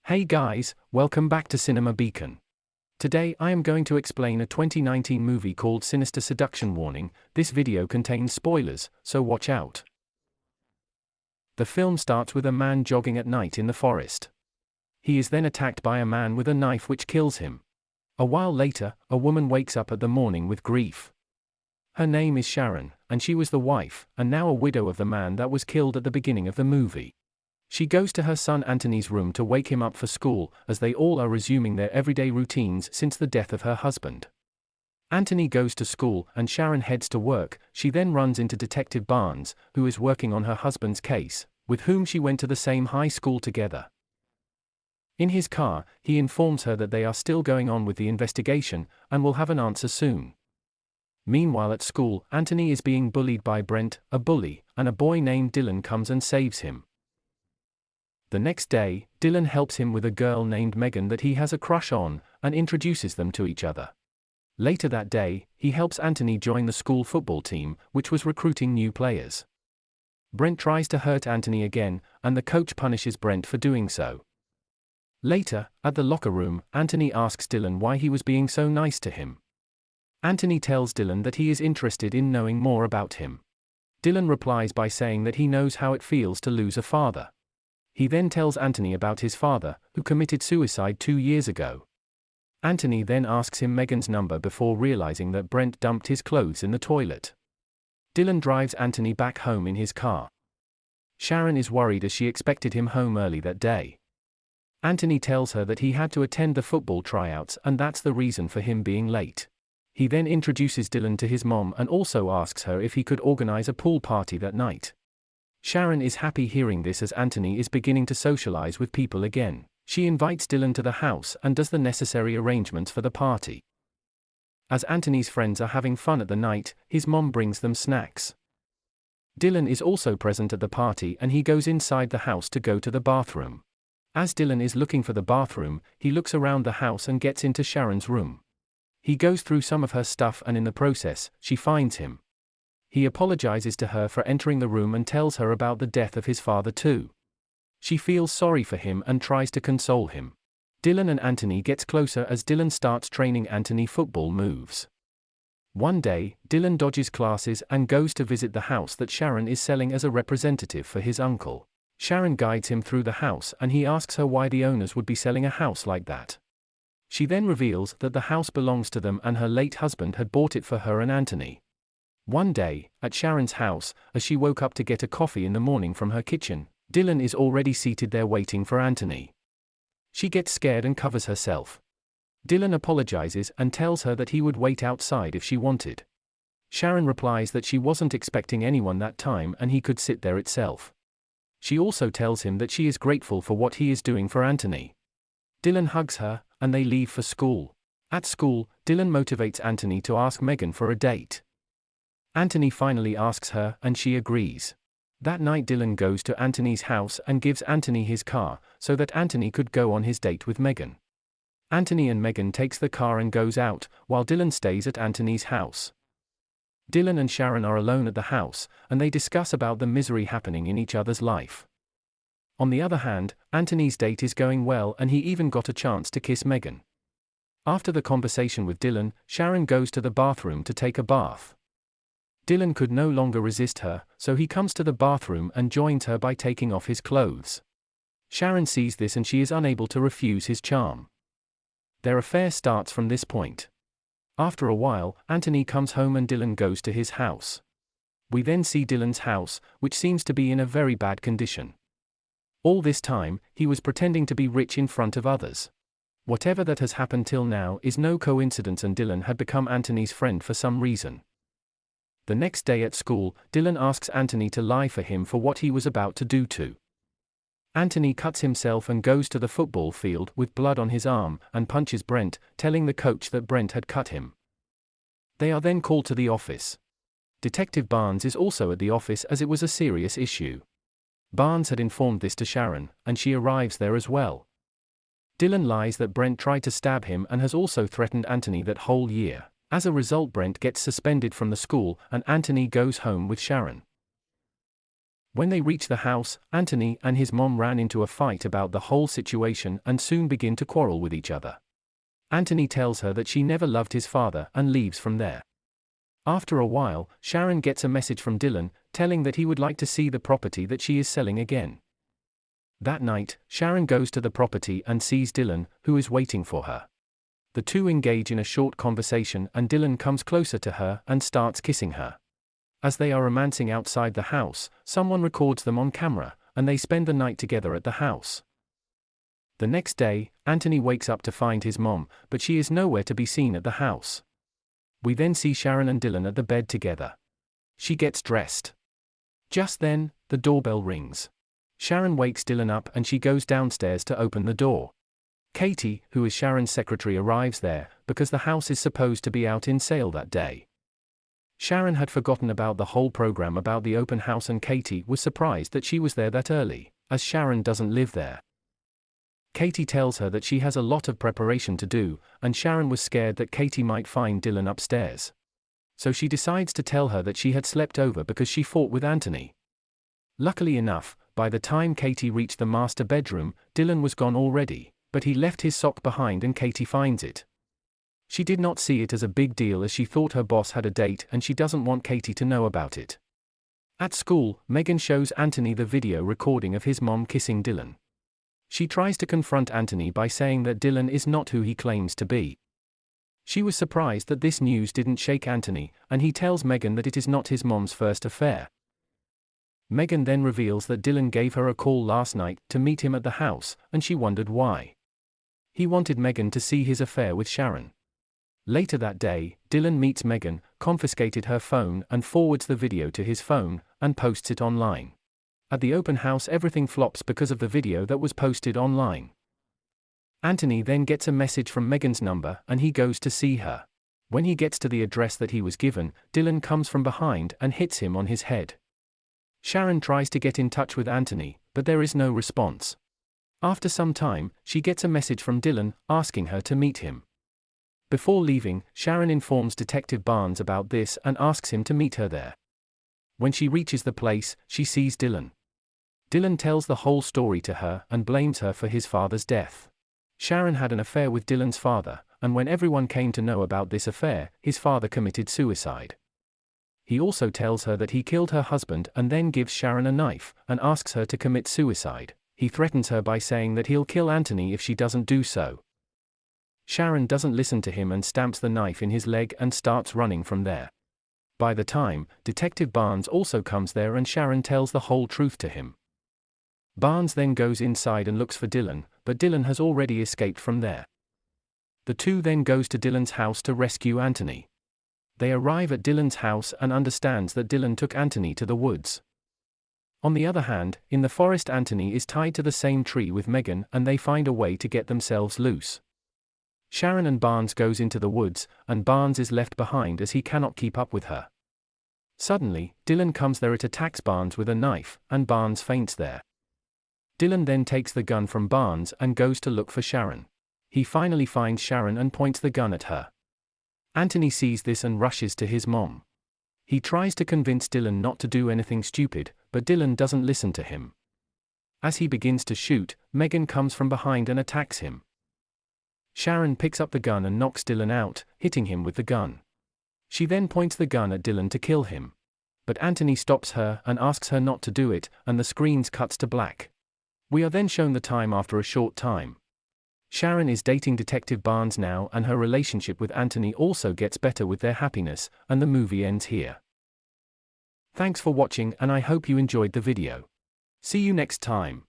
Hey guys, welcome back to Cinema Beacon. Today I am going to explain a 2019 movie called Sinister Seduction. Warning, this video contains spoilers, so watch out. The film starts with a man jogging at night in the forest. He is then attacked by a man with a knife which kills him. A while later, a woman wakes up at the morning with grief. Her name is Sharon, and she was the wife, and now a widow of the man that was killed at the beginning of the movie. She goes to her son Anthony's room to wake him up for school, as they all are resuming their everyday routines since the death of her husband. Anthony goes to school and Sharon heads to work. She then runs into Detective Barnes, who is working on her husband's case, with whom she went to the same high school together. In his car, he informs her that they are still going on with the investigation, and will have an answer soon. Meanwhile at school, Anthony is being bullied by Brent, a bully, and a boy named Dylan comes and saves him. The next day, Dylan helps him with a girl named Megan that he has a crush on, and introduces them to each other. Later that day, he helps Anthony join the school football team, which was recruiting new players. Brent tries to hurt Anthony again, and the coach punishes Brent for doing so. Later, at the locker room, Anthony asks Dylan why he was being so nice to him. Anthony tells Dylan that he is interested in knowing more about him. Dylan replies by saying that he knows how it feels to lose a father. He then tells Anthony about his father, who committed suicide 2 years ago. Anthony then asks him Megan's number before realizing that Brent dumped his clothes in the toilet. Dylan drives Anthony back home in his car. Sharon is worried as she expected him home early that day. Anthony tells her that he had to attend the football tryouts and that's the reason for him being late. He then introduces Dylan to his mom and also asks her if he could organize a pool party that night. Sharon is happy hearing this as Anthony is beginning to socialize with people again. She invites Dylan to the house and does the necessary arrangements for the party. As Anthony's friends are having fun at the night, his mom brings them snacks. Dylan is also present at the party and he goes inside the house to go to the bathroom. As Dylan is looking for the bathroom, he looks around the house and gets into Sharon's room. He goes through some of her stuff and in the process, she finds him. He apologizes to her for entering the room and tells her about the death of his father too. She feels sorry for him and tries to console him. Dylan and Anthony gets closer as Dylan starts training Anthony football moves. One day, Dylan dodges classes and goes to visit the house that Sharon is selling as a representative for his uncle. Sharon guides him through the house and he asks her why the owners would be selling a house like that. She then reveals that the house belongs to them and her late husband had bought it for her and Anthony. One day, at Sharon's house, as she woke up to get a coffee in the morning from her kitchen, Dylan is already seated there waiting for Anthony. She gets scared and covers herself. Dylan apologizes and tells her that he would wait outside if she wanted. Sharon replies that she wasn't expecting anyone that time and he could sit there itself. She also tells him that she is grateful for what he is doing for Anthony. Dylan hugs her, and they leave for school. At school, Dylan motivates Anthony to ask Megan for a date. Anthony finally asks her, and she agrees. That night Dylan goes to Anthony's house and gives Anthony his car, so that Anthony could go on his date with Megan. Anthony and Megan takes the car and goes out, while Dylan stays at Anthony's house. Dylan and Sharon are alone at the house, and they discuss about the misery happening in each other's life. On the other hand, Anthony's date is going well and he even got a chance to kiss Megan. After the conversation with Dylan, Sharon goes to the bathroom to take a bath. Dylan could no longer resist her, so he comes to the bathroom and joins her by taking off his clothes. Sharon sees this and she is unable to refuse his charm. Their affair starts from this point. After a while, Anthony comes home and Dylan goes to his house. We then see Dylan's house, which seems to be in a very bad condition. All this time, he was pretending to be rich in front of others. Whatever that has happened till now is no coincidence and Dylan had become Anthony's friend for some reason. The next day at school, Dylan asks Anthony to lie for him for what he was about to do to. Anthony cuts himself and goes to the football field with blood on his arm and punches Brent, telling the coach that Brent had cut him. They are then called to the office. Detective Barnes is also at the office as it was a serious issue. Barnes had informed this to Sharon, and she arrives there as well. Dylan lies that Brent tried to stab him and has also threatened Anthony that whole year. As a result, Brent gets suspended from the school and Anthony goes home with Sharon. When they reach the house, Anthony and his mom ran into a fight about the whole situation and soon begin to quarrel with each other. Anthony tells her that she never loved his father and leaves from there. After a while, Sharon gets a message from Dylan, telling that he would like to see the property that she is selling again. That night, Sharon goes to the property and sees Dylan, who is waiting for her. The two engage in a short conversation and Dylan comes closer to her and starts kissing her. As they are romancing outside the house, someone records them on camera, and they spend the night together at the house. The next day, Anthony wakes up to find his mom, but she is nowhere to be seen at the house. We then see Sharon and Dylan at the bed together. She gets dressed. Just then, the doorbell rings. Sharon wakes Dylan up and she goes downstairs to open the door. Katie, who is Sharon's secretary, arrives there, because the house is supposed to be out in sale that day. Sharon had forgotten about the whole program about the open house and Katie was surprised that she was there that early, as Sharon doesn't live there. Katie tells her that she has a lot of preparation to do, and Sharon was scared that Katie might find Dylan upstairs. So she decides to tell her that she had slept over because she fought with Anthony. Luckily enough, by the time Katie reached the master bedroom, Dylan was gone already, but he left his sock behind and Katie finds it. She did not see it as a big deal as she thought her boss had a date and she doesn't want Katie to know about it. At school, Megan shows Anthony the video recording of his mom kissing Dylan. She tries to confront Anthony by saying that Dylan is not who he claims to be. She was surprised that this news didn't shake Anthony, and he tells Megan that it is not his mom's first affair. Megan then reveals that Dylan gave her a call last night to meet him at the house, and she wondered why. He wanted Megan to see his affair with Sharon. Later that day, Dylan meets Megan, confiscated her phone and forwards the video to his phone, and posts it online. At the open house everything flops because of the video that was posted online. Anthony then gets a message from Megan's number and he goes to see her. When he gets to the address that he was given, Dylan comes from behind and hits him on his head. Sharon tries to get in touch with Anthony, but there is no response. After some time, she gets a message from Dylan, asking her to meet him. Before leaving, Sharon informs Detective Barnes about this and asks him to meet her there. When she reaches the place, she sees Dylan. Dylan tells the whole story to her and blames her for his father's death. Sharon had an affair with Dylan's father, and when everyone came to know about this affair, his father committed suicide. He also tells her that he killed her husband and then gives Sharon a knife and asks her to commit suicide. He threatens her by saying that he'll kill Anthony if she doesn't do so. Sharon doesn't listen to him and stamps the knife in his leg and starts running from there. By the time, Detective Barnes also comes there and Sharon tells the whole truth to him. Barnes then goes inside and looks for Dylan, but Dylan has already escaped from there. The two then goes to Dylan's house to rescue Anthony. They arrive at Dylan's house and understands that Dylan took Anthony to the woods. On the other hand, in the forest Anthony is tied to the same tree with Megan and they find a way to get themselves loose. Sharon and Barnes goes into the woods, and Barnes is left behind as he cannot keep up with her. Suddenly, Dylan comes there. It attacks Barnes with a knife, and Barnes faints there. Dylan then takes the gun from Barnes and goes to look for Sharon. He finally finds Sharon and points the gun at her. Anthony sees this and rushes to his mom. He tries to convince Dylan not to do anything stupid, but Dylan doesn't listen to him. As he begins to shoot, Megan comes from behind and attacks him. Sharon picks up the gun and knocks Dylan out, hitting him with the gun. She then points the gun at Dylan to kill him. But Anthony stops her and asks her not to do it, and the screen cuts to black. We are then shown the time after a short time. Sharon is dating Detective Barnes now and her relationship with Anthony also gets better with their happiness, and the movie ends here. Thanks for watching and I hope you enjoyed the video. See you next time.